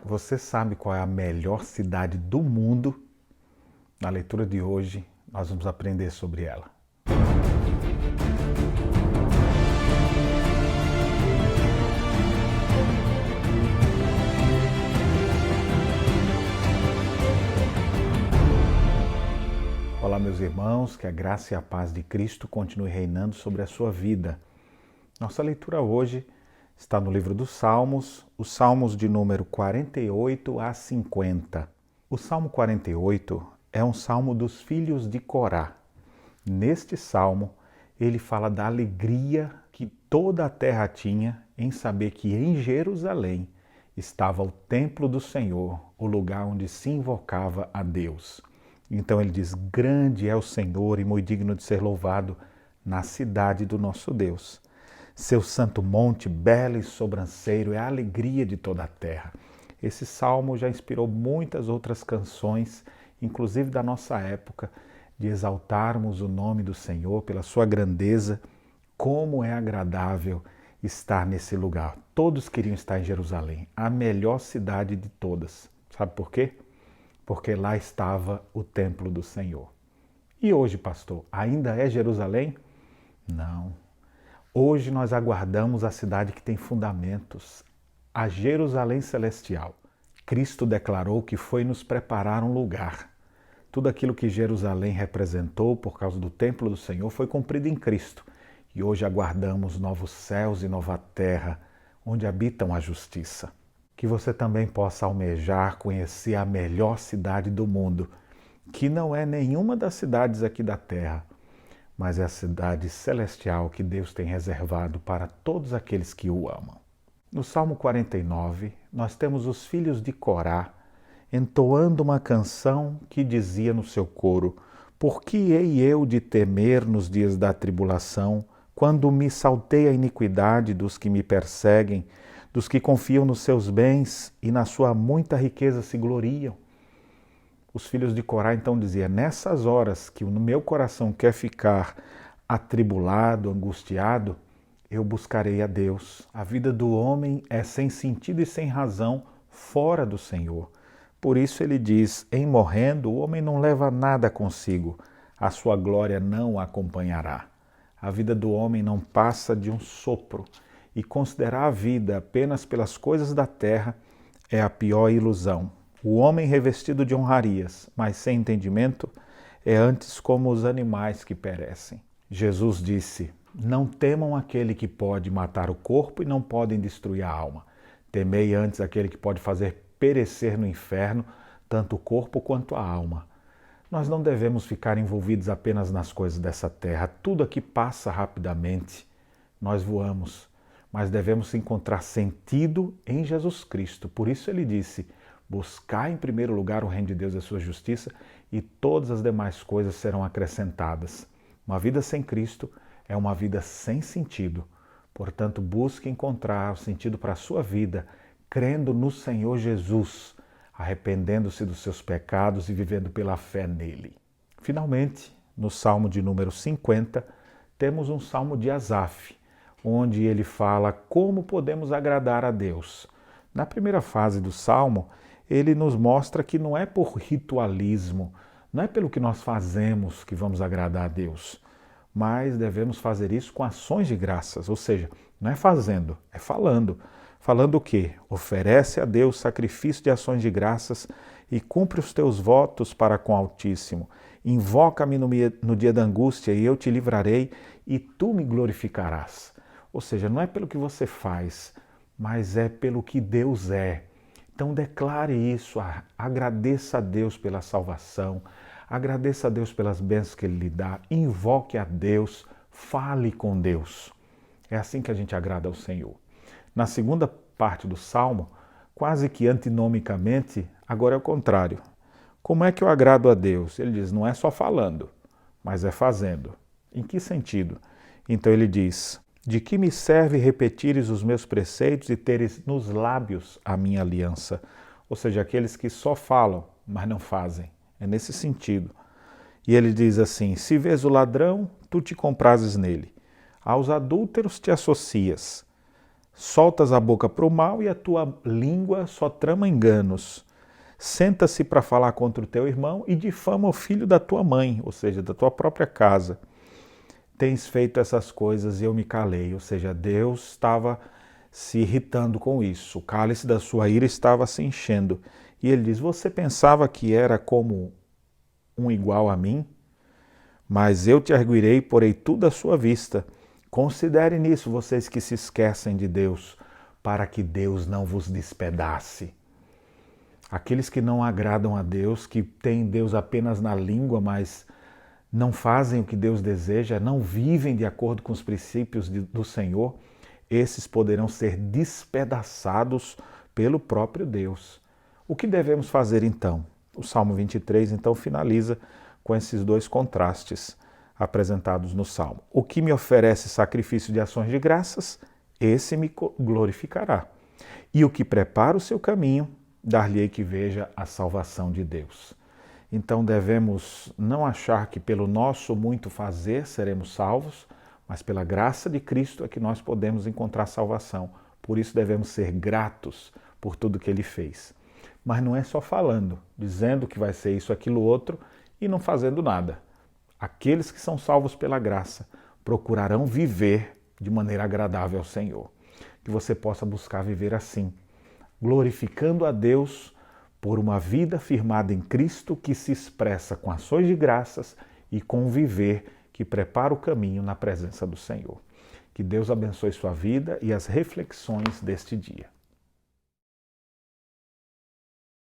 Você sabe qual é a melhor cidade do mundo? Na leitura de hoje, nós vamos aprender sobre ela. Olá, meus irmãos, que a graça e a paz de Cristo continue reinando sobre a sua vida. Nossa leitura hoje está no livro dos Salmos, os Salmos de número 48 a 50. O Salmo 48 é um salmo dos filhos de Corá. Neste salmo, ele fala da alegria que toda a terra tinha em saber que em Jerusalém estava o templo do Senhor, o lugar onde se invocava a Deus. Então ele diz: grande é o Senhor e muito digno de ser louvado na cidade do nosso Deus. Seu santo monte, belo e sobranceiro, é a alegria de toda a terra. Esse salmo já inspirou muitas outras canções, inclusive da nossa época, de exaltarmos o nome do Senhor pela sua grandeza. Como é agradável estar nesse lugar. Todos queriam estar em Jerusalém, a melhor cidade de todas. Sabe por quê? Porque lá estava o templo do Senhor. E hoje, pastor, ainda é Jerusalém? Não. Hoje nós aguardamos a cidade que tem fundamentos, a Jerusalém celestial. Cristo declarou que foi nos preparar um lugar. Tudo aquilo que Jerusalém representou por causa do templo do Senhor foi cumprido em Cristo. E hoje aguardamos novos céus e nova terra, onde habitam a justiça. Que você também possa almejar conhecer a melhor cidade do mundo, que não é nenhuma das cidades aqui da terra, mas é a cidade celestial que Deus tem reservado para todos aqueles que o amam. No Salmo 49, nós temos os filhos de Corá entoando uma canção que dizia no seu coro: por que hei eu de temer nos dias da tribulação, quando me saltei a iniquidade dos que me perseguem, dos que confiam nos seus bens e na sua muita riqueza se gloriam? Os filhos de Corá então diziam: nessas horas que o meu coração quer ficar atribulado, angustiado, eu buscarei a Deus. A vida do homem é sem sentido e sem razão fora do Senhor. Por isso ele diz: em morrendo, o homem não leva nada consigo, a sua glória não o acompanhará. A vida do homem não passa de um sopro, e considerar a vida apenas pelas coisas da terra é a pior ilusão. O homem revestido de honrarias, mas sem entendimento, é antes como os animais que perecem. Jesus disse: não temam aquele que pode matar o corpo e não podem destruir a alma. Temei antes aquele que pode fazer perecer no inferno tanto o corpo quanto a alma. Nós não devemos ficar envolvidos apenas nas coisas dessa terra. Tudo aqui passa rapidamente. Nós voamos, mas devemos encontrar sentido em Jesus Cristo. Por isso ele disse: buscar em primeiro lugar o reino de Deus e a sua justiça, e todas as demais coisas serão acrescentadas. Uma vida sem Cristo é uma vida sem sentido. Portanto, busque encontrar o sentido para a sua vida, crendo no Senhor Jesus, arrependendo-se dos seus pecados e vivendo pela fé nele. Finalmente, no Salmo de número 50, temos um Salmo de Asaf, onde ele fala como podemos agradar a Deus. Na primeira fase do Salmo, ele nos mostra que não é por ritualismo, não é pelo que nós fazemos que vamos agradar a Deus, mas devemos fazer isso com ações de graças, ou seja, não é fazendo, é falando. Falando o quê? Oferece a Deus sacrifício de ações de graças e cumpre os teus votos para com o Altíssimo. Invoca-me no dia da angústia e eu te livrarei e tu me glorificarás. Ou seja, não é pelo que você faz, mas é pelo que Deus é. Então declare isso, agradeça a Deus pela salvação, agradeça a Deus pelas bênçãos que Ele lhe dá, invoque a Deus, fale com Deus. É assim que a gente agrada ao Senhor. Na segunda parte do Salmo, quase que antinomicamente, agora é o contrário. Como é que eu agrado a Deus? Ele diz: não é só falando, mas é fazendo. Em que sentido? Então ele diz: de que me serve repetires os meus preceitos e teres nos lábios a minha aliança? Ou seja, aqueles que só falam, mas não fazem. É nesse sentido. E ele diz assim: se vês o ladrão, tu te comprases nele. Aos adúlteros te associas. Soltas a boca para o mal e a tua língua só trama enganos. Senta-se para falar contra o teu irmão e difama o filho da tua mãe, ou seja, da tua própria casa. Tens feito essas coisas e eu me calei, ou seja, Deus estava se irritando com isso, o cálice da sua ira estava se enchendo. E ele diz, você pensava que era como um igual a mim? Mas eu te arguirei e porei tudo à sua vista. Considere nisso vocês que se esquecem de Deus, para que Deus não vos despedace. Aqueles que não agradam a Deus, que têm Deus apenas na língua, mas não fazem o que Deus deseja, não vivem de acordo com os princípios do Senhor, esses poderão ser despedaçados pelo próprio Deus. O que devemos fazer então? O Salmo 23 então finaliza com esses dois contrastes apresentados no Salmo. O que me oferece sacrifício de ações de graças, esse me glorificará. E o que prepara o seu caminho, dar-lhe-ei que veja a salvação de Deus. Então devemos não achar que pelo nosso muito fazer seremos salvos, mas pela graça de Cristo é que nós podemos encontrar salvação. Por isso devemos ser gratos por tudo que Ele fez. Mas não é só falando, dizendo que vai ser isso, aquilo, outro e não fazendo nada. Aqueles que são salvos pela graça procurarão viver de maneira agradável ao Senhor. Que você possa buscar viver assim, glorificando a Deus por uma vida firmada em Cristo que se expressa com ações de graças e com viver que prepara o caminho na presença do Senhor. Que Deus abençoe sua vida e as reflexões deste dia.